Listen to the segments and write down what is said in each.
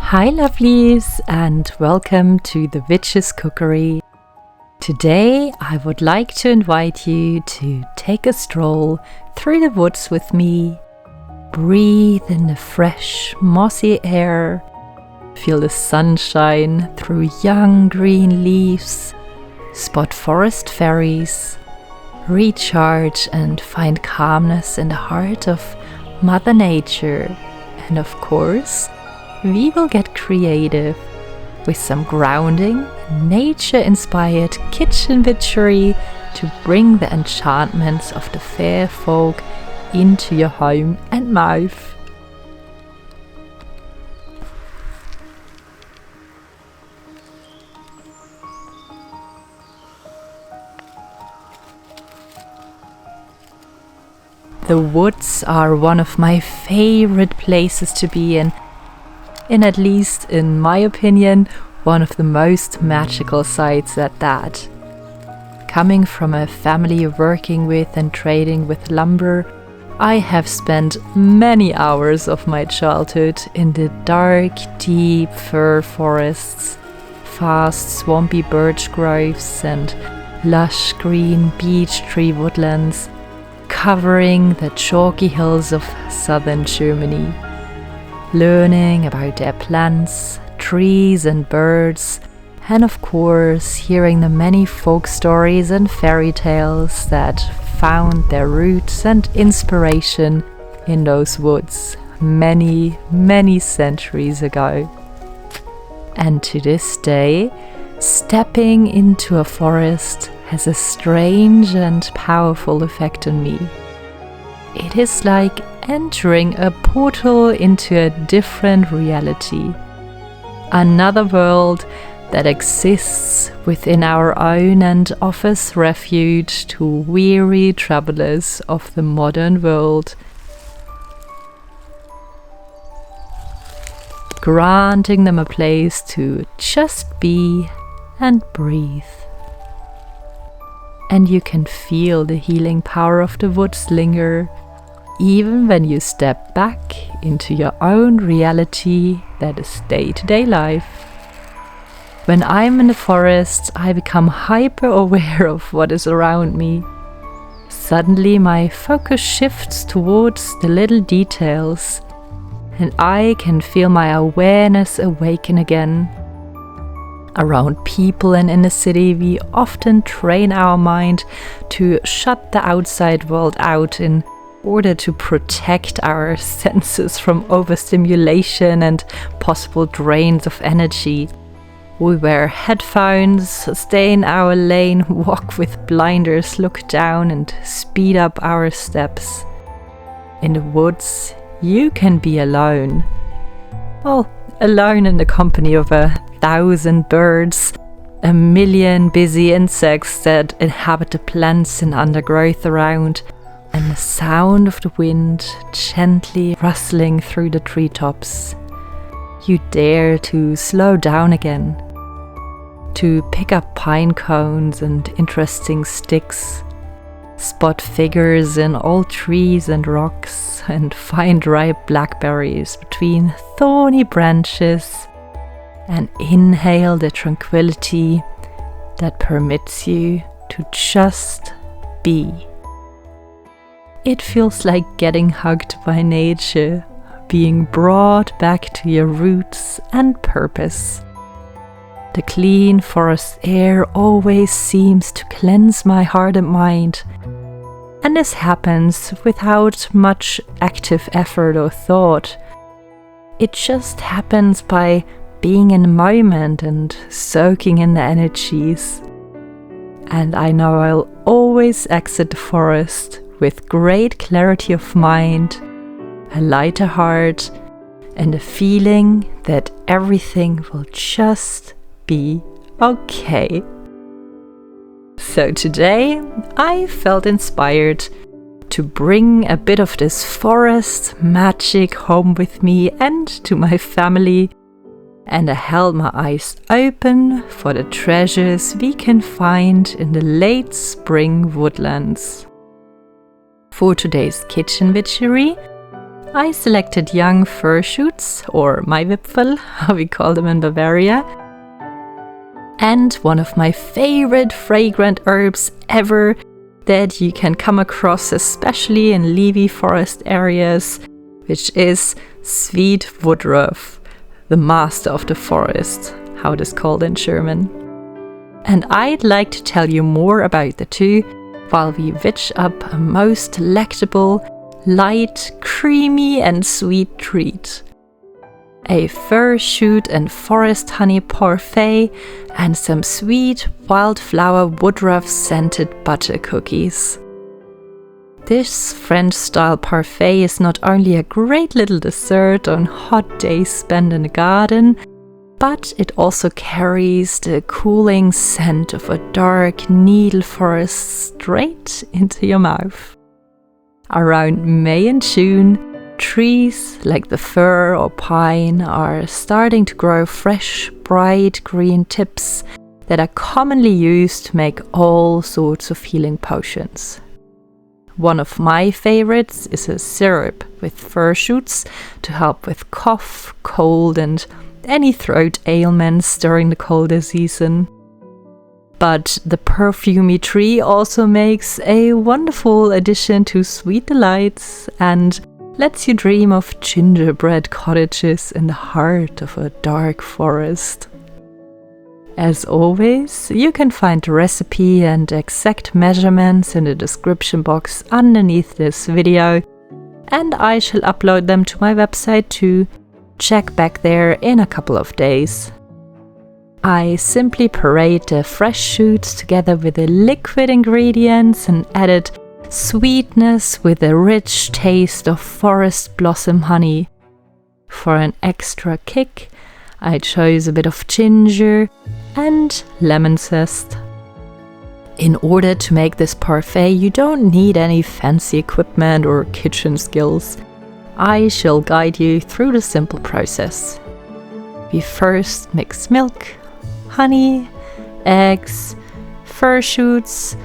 Hi lovelies, and welcome to the Witch's Cookery. Today I would like to invite you to take a stroll through the woods with me. Breathe in the fresh, mossy air. Feel the sunshine through young green leaves. Spot forest fairies. Recharge and find calmness in the heart of Mother Nature. And of course, we will get creative with some grounding, nature-inspired kitchen witchery to bring the enchantments of the fair folk into your home and mouth. The woods are one of my favorite places to be in, at least in my opinion, one of the most magical sites at that. Coming from a family working with and trading with lumber, I have spent many hours of my childhood in the dark, deep fir forests, vast swampy birch groves and lush green beech tree woodlands, covering the chalky hills of southern Germany. Learning about their plants, trees and birds, and of course hearing the many folk stories and fairy tales that found their roots and inspiration in those woods many, many centuries ago. And to this day, stepping into a forest has a strange and powerful effect on me. It is like entering a portal into a different reality. Another world that exists within our own and offers refuge to weary travelers of the modern world, granting them a place to just be and breathe. And you can feel the healing power of the woods linger, even when you step back into your own reality that is day-to-day life. When I'm in the forest, I become hyper-aware of what is around me. Suddenly my focus shifts towards the little details, and I can feel my awareness awaken again. Around people and in the city, we often train our mind to shut the outside world out in order to protect our senses from overstimulation and possible drains of energy. We wear headphones, stay in our lane, walk with blinders, look down and speed up our steps. In the woods, you can be alone. Well, alone in the company of 1,000 birds, 1,000,000 busy insects that inhabit the plants and undergrowth around, and the sound of the wind gently rustling through the treetops. You dare to slow down again, to pick up pine cones and interesting sticks, spot figures in old trees and rocks, and find ripe blackberries between thorny branches, and inhale the tranquility that permits you to just be. It feels like getting hugged by nature, being brought back to your roots and purpose. The clean forest air always seems to cleanse my heart and mind, and this happens without much active effort or thought. It just happens by being in the moment and soaking in the energies. And I know I'll always exit the forest with great clarity of mind, a lighter heart, and a feeling that everything will just be okay. So today I felt inspired to bring a bit of this forest magic home with me and to my family, and I held my eyes open for the treasures we can find in the late spring woodlands. For today's kitchen witchery, I selected young fir shoots, or Maiwipfel, how we call them in Bavaria, and one of my favorite fragrant herbs ever that you can come across, especially in leafy forest areas, which is sweet woodruff, the master of the forest, how it is called in German. And I'd like to tell you more about the two while we witch up a most delectable, light, creamy and sweet treat. A fir shoot and forest honey parfait and some sweet wildflower woodruff scented butter cookies. This French-style parfait is not only a great little dessert on hot days spent in the garden, but it also carries the cooling scent of a dark needle forest straight into your mouth. Around May and June, trees like the fir or pine are starting to grow fresh, bright green tips that are commonly used to make all sorts of healing potions. One of my favorites is a syrup with fir shoots to help with cough, cold and any throat ailments during the colder season. But the perfumey tree also makes a wonderful addition to sweet delights and lets you dream of gingerbread cottages in the heart of a dark forest. As always, you can find the recipe and exact measurements in the description box underneath this video, and I shall upload them to my website too. Check back there in a couple of days. I simply parade the fresh shoots together with the liquid ingredients and added sweetness with a rich taste of forest blossom honey. For an extra kick, I chose a bit of ginger and lemon zest. In order to make this parfait, you don't need any fancy equipment or kitchen skills. I shall guide you through the simple process. We first mix milk, honey, eggs, fir shoots,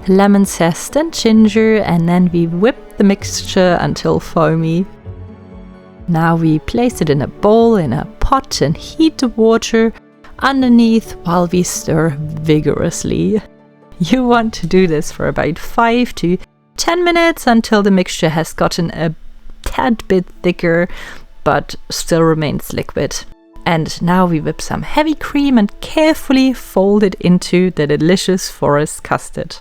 lemon zest and ginger, and then we whip the mixture until foamy. Now we place it in a bowl in a pot and heat the water underneath while we stir vigorously. You want to do this for about 5 to 10 minutes until the mixture has gotten a tad bit thicker but still remains liquid. And now we whip some heavy cream and carefully fold it into the delicious forest custard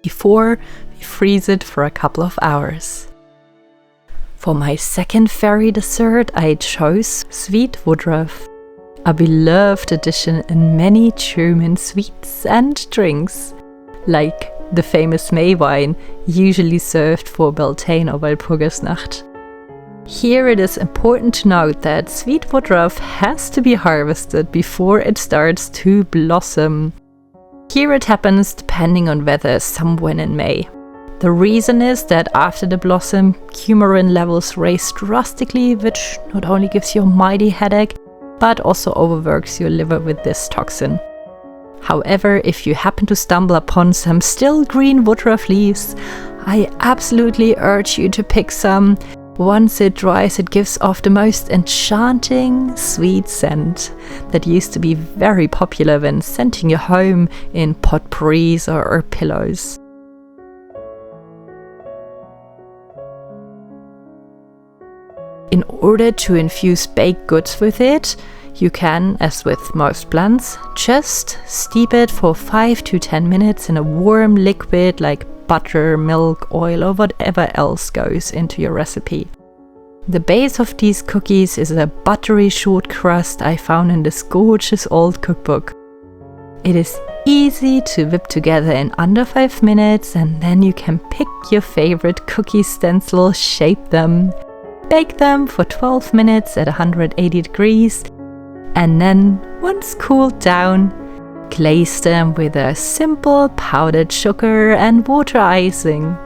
before we freeze it for a couple of hours. For my second fairy dessert, I chose sweet woodruff, a beloved addition in many German sweets and drinks, like the famous May wine, usually served for Beltane or Walpurgisnacht. Here it is important to note that sweet woodruff has to be harvested before it starts to blossom. Here it happens depending on weather somewhere in May. The reason is that after the blossom, coumarin levels raise drastically, which not only gives you a mighty headache, but also overworks your liver with this toxin. However, if you happen to stumble upon some still green woodruff leaves, I absolutely urge you to pick some. Once it dries, it gives off the most enchanting, sweet scent that used to be very popular when scenting your home in potpourris or pillows. In order to infuse baked goods with it, you can, as with most plants, just steep it for 5 to 10 minutes in a warm liquid like butter, milk, oil or whatever else goes into your recipe. The base of these cookies is a buttery short crust I found in this gorgeous old cookbook. It is easy to whip together in under 5 minutes, and then you can pick your favorite cookie stencil, shape them, bake them for 12 minutes at 180 degrees, and then, once cooled down, glaze them with a simple powdered sugar and water icing.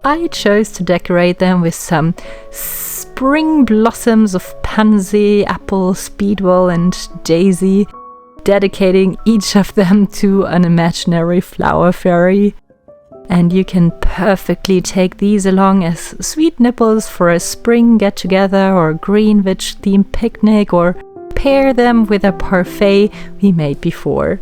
I chose to decorate them with some spring blossoms of pansy, apple, speedwell and daisy, dedicating each of them to an imaginary flower fairy. And you can perfectly take these along as sweet nipples for a spring get-together or Greenwich-themed picnic, or pair them with a parfait we made before.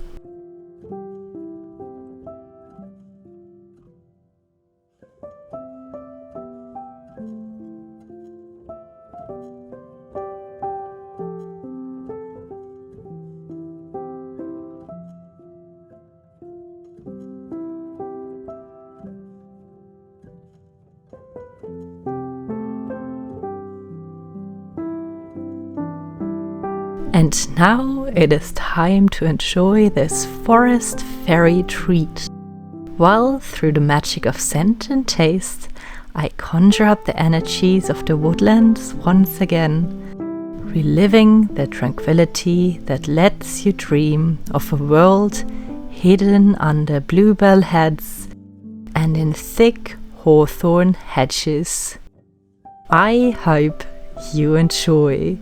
And now it is time to enjoy this forest fairy treat. While through the magic of scent and taste, I conjure up the energies of the woodlands once again, reliving the tranquility that lets you dream of a world hidden under bluebell heads and in thick hawthorn hedges. I hope you enjoy.